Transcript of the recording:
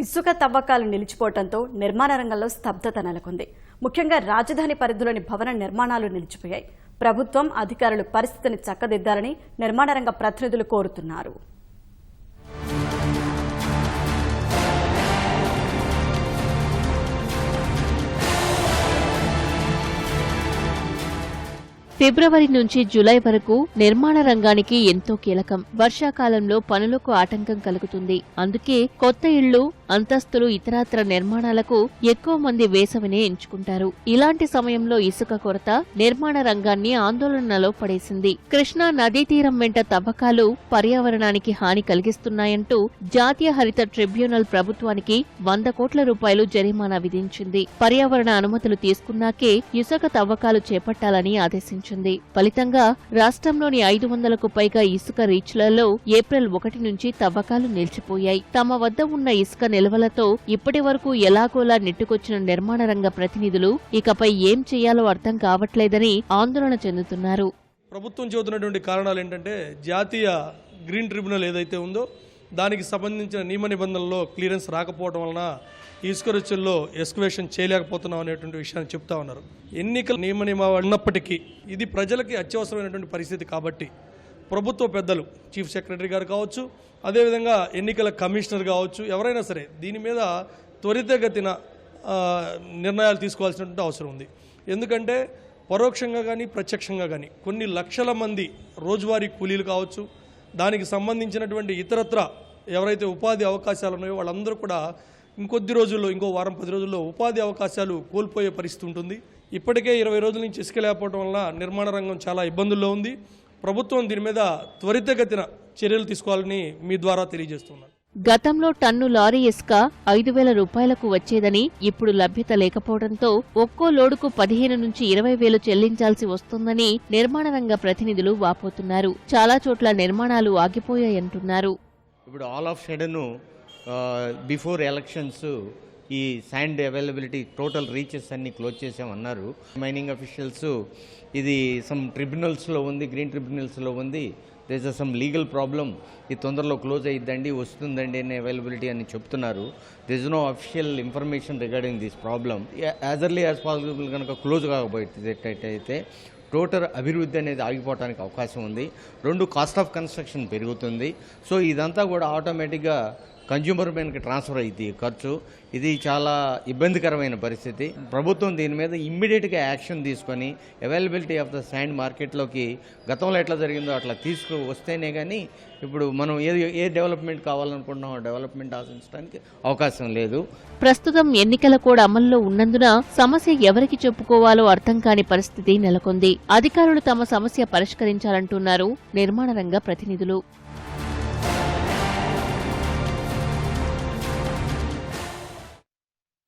ఇసుక తవ్వకాలు నిలిచిపోవడంతో నిర్మాణ రంగంలో స్తబ్దత నెలకొంది. ముఖ్యంగా రాజధాని పరిధిలోని భవన నిర్మాణాలు నిలిచిపోయాయి. ప్రభుత్వం, అధికారులు పరిస్థితిని చక్కదిద్దాలని నిర్మాణ రంగ ప్రతినిధులు కోరుతున్నారు. ఫిబ్రవరి నుంచి జూలై వరకు నిర్మాణ రంగానికి ఎంతో కీలకం. వర్షాకాలంలో పనులకు ఆటంకం కలుగుతుంది. అందుకే కొత్త ఇళ్లు, అంతస్తులు, ఇతరత్ర నిర్మాణాలకు ఎక్కువ మంది వేసవినే ఎంచుకుంటారు. ఇలాంటి సమయంలో ఇసుక కొరత నిర్మాణ రంగాన్ని ఆందోళనలో పడేసింది. కృష్ణా నదీ తీరం వెంట తవ్వకాలు పర్యావరణానికి హాని కలిగిస్తున్నాయంటూ జాతీయ హరిత ట్రిబ్యునల్ ప్రభుత్వానికి 100 కోట్ల రూపాయలు జరిమానా విధించింది. పర్యావరణ అనుమతులు తీసుకున్నాకే ఇసుక తవ్వకాలు చేపట్టాలని ఆదేశించింది. ఫలితంగా రాష్ట్రంలోని 500కు పైగా ఇసుక రీచ్లలో ఏప్రిల్ 1 నుంచి తవ్వకాలు నిలిచిపోయాయి. తమ వద్ద ఉన్న ఇసుక నిల్వలతో ఇప్పటి వరకు ఎలాగోలా నెట్టుకొచ్చిన నిర్మాణ రంగ ప్రతినిధులు ఇకపై ఏం చేయాలో అర్థం కావట్లేదని ఆందోళన చెందుతున్నారు. ప్రభుత్వం చెబుతున్నటువంటి కారణాలు ఏంటంటే, జాతీయ గ్రీన్ ట్రిబ్యునల్ ఏదైతే ఉందో దానికి సంబంధించిన నియమ నిబంధనల్లో క్లియరెన్స్ రాకపోవడం వలన ఇసుక రీచ్ల్లో ఎస్కవేషన్ చేయలేకపోతున్నాం అనేటువంటి విషయాన్ని చెప్తా ఉన్నారు. ఎన్నికల నియమావళి ఉన్నప్పటికీ ఇది ప్రజలకి అత్యవసరమైనటువంటి పరిస్థితి కాబట్టి ప్రభుత్వ పెద్దలు, చీఫ్ సెక్రటరీ గారు కావచ్చు, అదేవిధంగా ఎన్నికల కమిషనర్ కావచ్చు, ఎవరైనా సరే దీని మీద త్వరితగతిన నిర్ణయాలు తీసుకోవాల్సినటువంటి అవసరం ఉంది. ఎందుకంటే పరోక్షంగా కానీ ప్రత్యక్షంగా కానీ కొన్ని లక్షల మంది రోజువారీ కూలీలు కావచ్చు, దానికి సంబంధించినటువంటి ఇతరత్ర ఎవరైతే ఉపాధి అవకాశాలు ఉన్నాయో వాళ్ళందరూ కూడా ఇంకొద్ది రోజుల్లో, ఇంకో వారం 10 రోజుల్లో ఉపాధి అవకాశాలు కోల్పోయే పరిస్థితి ఉంటుంది. ఇప్పటికే 20 రోజుల నుంచి ఇసుక లేకపోవడం వల్ల నిర్మాణ రంగం చాలా ఇబ్బందుల్లో ఉంది. ప్రభుత్వం దీని మీద త్వరితగతిన చర్యలు తీసుకోవాలని మీ ద్వారా తెలియజేస్తున్నాను. గతంలో టన్ను లారీ ఇసుక 5,000 రూపాయలకు వచ్చేదని ఇప్పుడు లభ్యత లేకపోవడంతో ఒక్కో లోడుకు 15 నుంచి 20,000 చెల్లించాల్సి వస్తోందని నిర్మాణ రంగ ప్రతినిధులు వాపోతున్నారు. చాలా చోట్ల నిర్మాణాలు ఆగిపోయాయంటున్నారు. ఇప్పుడు all of sudden before elections ఈ శాండ్ అవైలబిలిటీ టోటల్ రీచెస్ అన్ని క్లోజ్ చేసామన్నారు. మైనింగ్ అఫీషియల్స్ ఇది సమ్ ట్రిబ్యునల్స్లో ఉంది, గ్రీన్ ట్రిబ్యునల్స్లో ఉంది, there is some legal problem, ఇది తొందరలో క్లోజ్ అయ్యిద్దండి, వస్తుందండి అనే అవైలబిలిటీ అని చెప్తున్నారు. There is no official information regarding this problem. As early as possible కనుక క్లోజ్ కాకపోతే టోటల్ అభివృద్ధి అనేది ఆగిపోవడానికి అవకాశం ఉంది. 2 కాస్ట్ ఆఫ్ కన్స్ట్రక్షన్ పెరుగుతుంది. సో ఇదంతా కూడా ఆటోమేటిక్గా కన్జ్యూమర్ పైనకి ట్రాన్స్ఫర్ అయ్యింది ఖర్చు. ఇది చాలా ఇబ్బందికరమైన పరిస్థితి. ప్రభుత్వం దీని మీద ఇమ్మీడియట్గా యాక్షన్ తీసుకొని అవైలబిలిటీ ఆఫ్ ద శాండ్ మార్కెట్లోకి గతంలో ఎట్లా జరిగిందో అట్లా తీసుకువస్తేనే కానీ ఇప్పుడు మనం ఏ డెవలప్మెంట్ కావాలనుకుంటున్నామో డెవలప్మెంట్ ఆశించడానికి అవకాశం లేదు. ప్రస్తుతం ఎన్నికల కోడ్ అమల్లో ఉన్నందున సమస్య ఎవరికి చెప్పుకోవాలో అర్థం కాని పరిస్థితి నెలకొంది. అధికారులు తమ సమస్య పరిష్కరించాలంటున్నారు నిర్మాణ రంగ ప్రతినిధులు.